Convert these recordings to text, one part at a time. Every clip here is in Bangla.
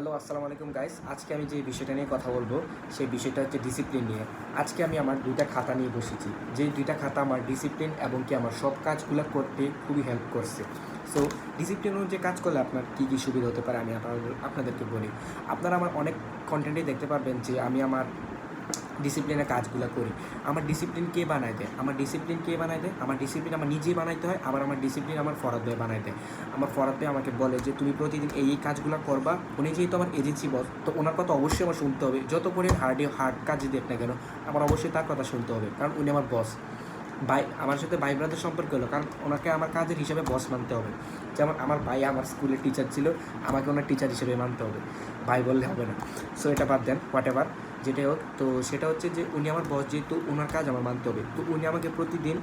হ্যালো, আসসালামু আলাইকুম গাইস। আজকে আমি যে বিষয়টা নিয়ে কথা বলবো সেই বিষয়টা হচ্ছে ডিসিপ্লিন নিয়ে। আজকে আমি আমার 2টা খাতা নিয়ে বসেছি, যেই 2টা খাতা আমার ডিসিপ্লিন এবং কি আমার সব কাজগুলো করতে খুবই হেল্প করছে। সো ডিসিপ্লিন অনুযায়ী কাজ করলে আপনার কী কী সুবিধা হতে পারে আমি আপনাদেরকে বলি। আপনারা আমার অনেক কন্টেন্টেই দেখতে পারবেন যে আমি আমার ডিসিপ্লিনের কাজগুলো করি। আমার ডিসিপ্লিন কে বানায় দেয়? আমার ডিসিপ্লিন কে বানায় দেয়? আমার ডিসিপ্লিন আমার নিজেই বানাইতে হয়। আবার আমার ডিসিপ্লিন আমার ফরহাদ ভাই বানায় দেয়। আমার ফরহাদ ভাই আমাকে বলে যে তুমি প্রতিদিন এই কাজগুলো করবা। উনি যেহেতু আমার এজেন্সি বস, তো ওনার কথা অবশ্যই আমার শুনতে হবে। যত করে হার্ড কাজই দেখ না কেন, আমার অবশ্যই তার কথা শুনতে হবে, কারণ উনি আমার বস। ভাই আমার সাথে ভাই ব্রাদার সম্পর্ক হলো, কারণ ওনাকে আমার কাজের হিসাবে বস মানতে হবে। যেমন আমার ভাই আমার স্কুলের টিচার ছিল, আমাকে ওনার টিচার হিসেবে মানতে হবে, ভাই বললে হবে না। সো এটা বাদ দেন, হোয়াট এভার যেটাই হোক। তো সেটা হচ্ছে যে উনি আমার বস, যেহেতু ওনার কাজ আমার মানতে হবে। তো উনি আমাকে প্রতিদিন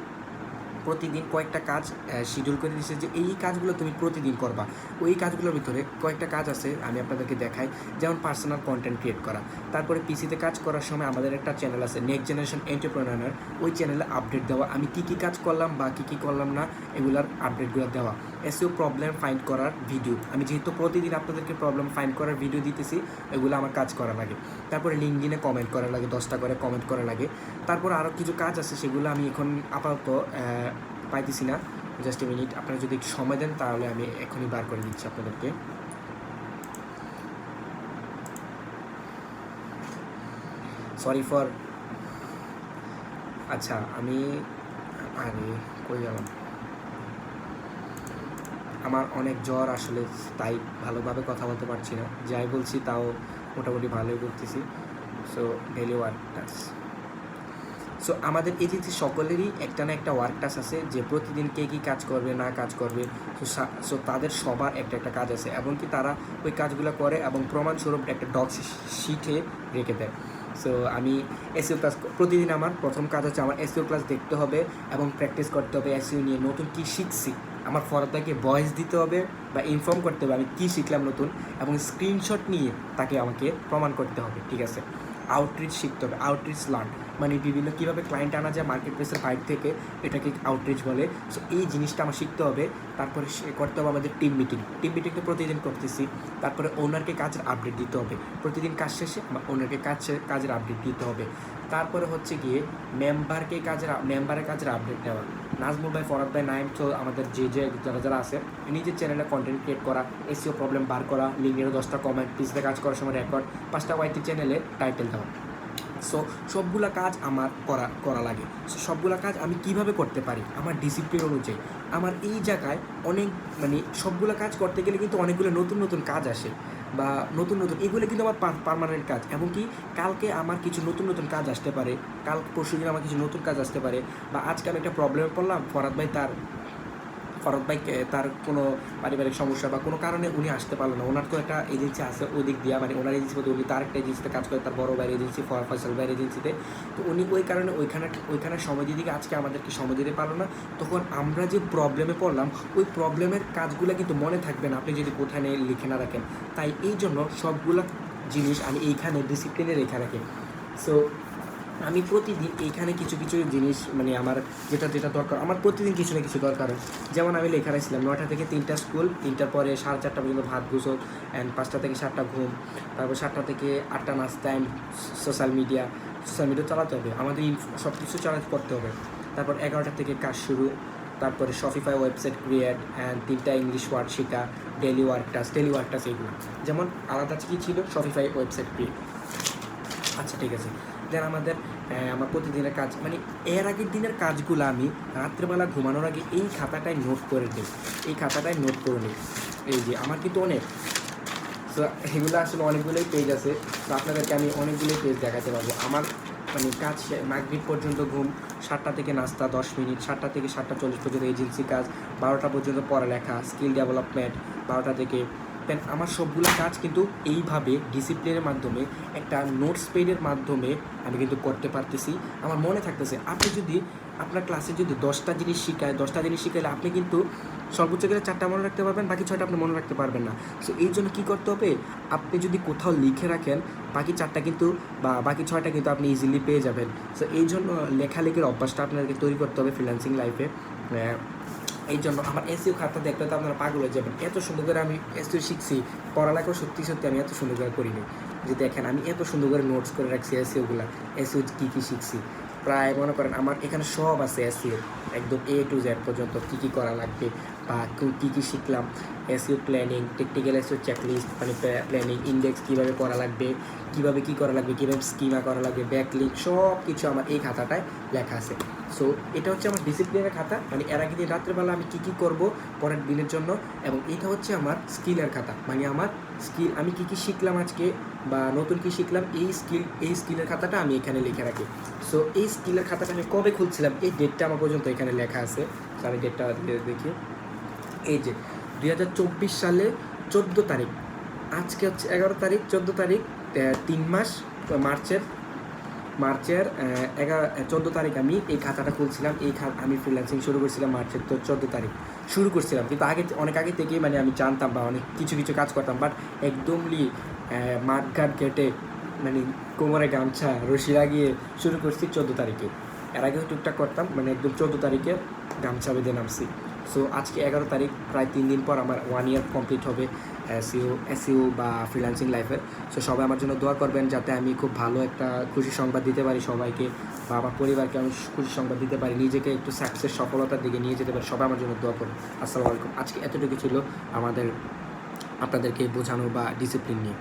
কয়েকটা কাজ শিডিউল করে দিয়েছে যে এই কাজগুলো তুমি প্রতিদিন করবা। ওই কাজগুলোর ভিতরে কয়েকটা কাজ আছে, আমি আপনাদেরকে দেখাই। যেমন পার্সোনাল কন্টেন্ট ক্রিয়েট করা, তারপরে পিসিতে কাজ করার সময় আমাদের একটা চ্যানেল আছে নেক্সট জেনারেশন এন্টারপ্রেনার, ওই চ্যানেলে আপডেট দেওয়া, আমি কী কী কাজ করলাম বা কী কী করলাম না এগুলার আপডেটগুলো দেওয়া। এসইও প্রবলেম ফাইন্ড করার ভিডিও, আমি যেহেতু প্রতিদিন আপনাদেরকে প্রবলেম ফাইন্ড করার ভিডিও দিতেছি, এগুলো আমার কাজ করা লাগে। তারপরে লিঙ্কডিনে কমেন্ট করা লাগে, 10টা করে কমেন্ট করা লাগে। তারপর আরও কিছু কাজ আছে, সেগুলো আমি এখন আপাতত পাইতেছি না। জাস্ট এ মিনিট, আপনারা যদি একটু সময় দেন তাহলে আমি এখনই বার করে দিচ্ছি আপনাদেরকে। সরি ফর, আচ্ছা আমি, আরে কই গেলাম, আমার অনেক জ্বর আসলে, তাই ভালোভাবে কথা বলতে পারছি না। যাই বলছি তাও মোটামুটি ভালোই বলতেছি। So daily work task. So আমাদের এজেন্সি সকলেরই একটা না একটা ওয়ার্ক টাস্ক আছে, যে প্রতিদিন কে কী কাজ করবে না কাজ করবে। সো তাদের সবার একটা একটা কাজ আছে, এমনকি তারা ওই কাজগুলো করে এবং প্রমাণস্বরূপ একটা ডক শিটে রেখে দেয়। সো আমি এসইও ক্লাস প্রতিদিন, আমার প্রথম কাজ হচ্ছে আমার এসইও ক্লাস দেখতে হবে এবং প্র্যাকটিস করতে হবে। এসইও নিয়ে নতুন কী শিখছি আমার ফরদাকে ভয়েস দিতে হবে বা ইনফর্ম করতে হবে আমি কী শিখলাম নতুন, এবং স্ক্রিনশট নিয়ে তাকে আমাকে প্রমাণ করতে হবে, ঠিক আছে। আউটরিচ শিখতে হবে, আউটরিচ লার্ন, মানে বিভিন্ন কীভাবে ক্লায়েন্ট আনা যায় মার্কেট প্লেসের বাইরে থেকে, এটাকে আউটরিচ বলে। সো এই জিনিসটা আমার শিখতে হবে। তারপরে করতে হবে আমাদের টিম মিটিংটা প্রতিদিন করতেছি। তারপরে ওনারকে কাজের আপডেট দিতে হবে, প্রতিদিন কাজ শেষে আমার ওনারকে কাজের আপডেট দিতে হবে। তারপরে হচ্ছে গিয়ে মেম্বারের কাজের আপডেট দেওয়া। নাজমুল ভাই, ফরহাদ ভাই, নাইম, তো আমাদের যে যারা আছে, নিজের চ্যানেলে কন্টেন্ট ক্রিয়েট করা, এসইও প্রবলেম বার করা, লিঙ্কের 10টা কমেন্ট, পিসিতে কাজ করার সময় রেকর্ড, 5টা ওয়াইটি চ্যানেলে টাইটেল দেওয়া। সো সবগুলা কাজ আমার করা লাগে। সো সবগুলা কাজ আমি কিভাবে করতে পারি আমার ডিসিপ্লিন অনুযায়ী। আমার এই জায়গায় অনেক, মানে সবগুলো কাজ করতে গেলে কিন্তু অনেকগুলো নতুন কাজ আসে, বা নতুন এগুলো কিন্তু আমার পার্মানেন্ট কাজ। এবং কি কালকে আমার কিছু নতুন কাজ আসতে পারে, কাল পরশু দিন আমার কিছু নতুন কাজ আসতে পারে, বা আজকে আমি একটা প্রবলেমে পড়লাম, ফরহাদ ভাই তার কোনো পারিবারিক সমস্যা বা কোনো কারণে উনি আসতে পারলো না। ওনার তো একটা এজেন্সি আছে ওই দিক দিয়ে, মানে ওনার এজেন্সি বলতে উনি তার একটা এজেন্সিতে কাজ করে, তার বড় ভাইয়ের এজেন্সি, ফয়সাল ভাইয়ের এজেন্সিতে। তো উনি ওই কারণে ওইখানে সময় দিয়ে আজকে আমাদেরকে সময় দিতে পারলো না। তখন আমরা যে প্রবলেমে পড়লাম, ওই প্রবলেমের কাজগুলো কিন্তু মনে থাকবে না আপনি যদি কোথায় লিখে না রাখেন। তাই এই জন্য সবগুলো জিনিস আমি এইখানে ডিসিপ্লিনে রেখে রাখি। সো আমি প্রতিদিন এইখানে কিছু জিনিস, মানে আমার যেটা দরকার, আমার প্রতিদিন কিছু না কিছু দরকার হয়। যেমন আমি লেখা রাখছিলাম 9টা থেকে 3টা স্কুল, 3টার পরে 4:30 পর্যন্ত ভাত গোসল, অ্যান্ড 5টা থেকে 7টা ঘুম, তারপর 7টা থেকে 8টা নাস্তা, অ্যান্ড সোশ্যাল মিডিয়া চালাতে হবে আমাদের, সব কিছু করতে হবে। তারপর 11টা থেকে কাজ শুরু, তারপরে শপিফাই ওয়েবসাইট ক্রিয়েট, অ্যান্ড 3টা ইংলিশ ওয়ার্ড শেখা, ডেলি ওয়ার্ক টাস্ক এগুলো। যেমন আলাদা কী ছিল, শপিফাই ওয়েবসাইট ক্রিয়েট। আচ্ছা ঠিক আছে। দেন আমার প্রতিদিনের কাজ, মানে এর আগের দিনের কাজগুলো আমি রাত্রেবেলা ঘুমানোর আগে এই খাতাটায় নোট করে নিই, এই যে আমার কিন্তু অনেক। সো এগুলো আসলে অনেকগুলোই পেজ আছে, তো আপনাদেরকে আমি অনেকগুলোই পেজ দেখাতে পারবো। আমার মানে কাজ মাগরিব পর্যন্ত ঘুম, 7টা থেকে নাস্তা 10 মিনিট, 7টা থেকে 7:40 পর্যন্ত এজেন্সি কাজ, 12টা পর্যন্ত পড়ালেখা, স্কিল ডেভেলপমেন্ট, 12টা থেকে দেন আমার সবগুলো কাজ কিন্তু এইভাবে ডিসিপ্লিনের মাধ্যমে, একটা নোটস পেডের মাধ্যমে আমি কিন্তু করতে পারতেছি, আমার মনে থাকতেছে। আপনি যদি আপনার ক্লাসে যদি 10টা জিনিস শিখাইলে আপনি কিন্তু সর্বোচ্চ গেলে 4টা মনে রাখতে পারবেন, বাকি 6টা আপনি মনে রাখতে পারবেন না। সো এই জন্য কী করতে হবে, আপনি যদি কোথাও লিখে রাখেন, বাকি 4টা কিন্তু বা বাকি 6টা কিন্তু আপনি ইজিলি পেয়ে যাবেন। সো এই জন্য লেখালেখির অভ্যাসটা আপনাদেরকে তৈরি করতে হবে ফ্রিল্যান্সিং লাইফে। এই জন্য আমার এসইও খাতা দেখলে তো আপনারা পাগল হয়ে যাবেন। এত সুন্দর করে আমি এসইও শিখছি, পড়ালেখাও সত্যি সত্যি আমি এত সুন্দর করে করিনি। যে দেখেন আমি এত সুন্দর করে নোটস করে রাখছি এসইওগুলো, এসইও কী কী শিখছি। প্রায় মনে করেন আমার এখানে সব আছে এসইও, একদম A to Z পর্যন্ত কী কী করা লাগবে বা কী কী শিখলাম। SEO planning, technical SEO checklist, মানে প্ল্যানিং ইন্ডেক্স কীভাবে করা লাগবে, কীভাবে কী করা লাগবে, কীভাবে স্কিমা করা লাগবে, ব্যাকলিঙ্ক, সব কিছু আমার এই খাতাটায় লেখা আছে। সো এটা হচ্ছে আমার ডিসিপ্লিনের খাতা, মানে এর আগের দিন রাত্রেবেলা আমি কী কী করবো পরের দিনের জন্য, এবং এইটা হচ্ছে আমার স্কিলের খাতা, মানে আমার স্কিল, আমি কী কী শিখলাম আজকে বা নতুন কী শিখলাম, এই স্কিলের খাতাটা আমি এখানে লিখে রাখি। সো এই স্কিলের খাতাটা আমি কবে খুলছিলাম এই ডেটটা আমার পর্যন্ত এখানে লেখা আছে। তো আমি ডেটটা দেখি, এই যে 2024 সালে 14 তারিখ, আজকে হচ্ছে 11 তারিখ, 14 তারিখ, 3 মাস, মার্চের 14 তারিখ আমি এই খাতাটা খুলছিলাম। আমি ফ্রিল্যান্সিং শুরু করছিলাম মার্চের 14 তারিখ শুরু করছিলাম, কিন্তু অনেক আগে থেকেই মানে আমি জানতাম বা অনেক কিছু কাজ করতাম, বাট একদমই মাঠঘাট কেটে মানে কোমরে গামছা রশি লাগিয়ে শুরু করছি 14 তারিখে। এর আগেও টুকটাক করতাম, মানে একদম 14 তারিখে গামছা বেঁধে নামছি। সো আজকে 11 তারিখ, প্রায় 3 দিন পর আমার 1 ইয়ার কমপ্লিট হবে এসইও বা ফ্রিল্যান্সিং লাইফের। সো সবাই আমার জন্য দোয়া করবেন যাতে আমি খুব ভালো একটা খুশি সংবাদ দিতে পারি সবাইকে, বা আমার পরিবারকে আমি খুশি সংবাদ দিতে পারি, নিজেকে একটু সাকসেস সফলতার দিকে নিয়ে যেতে পারি। সবাই আমার জন্য দোয়া করুন। আসসালামু আলাইকুম। আজকে এতটুকু ছিল আপনাদেরকে বোঝানো বা ডিসিপ্লিন নিয়ে।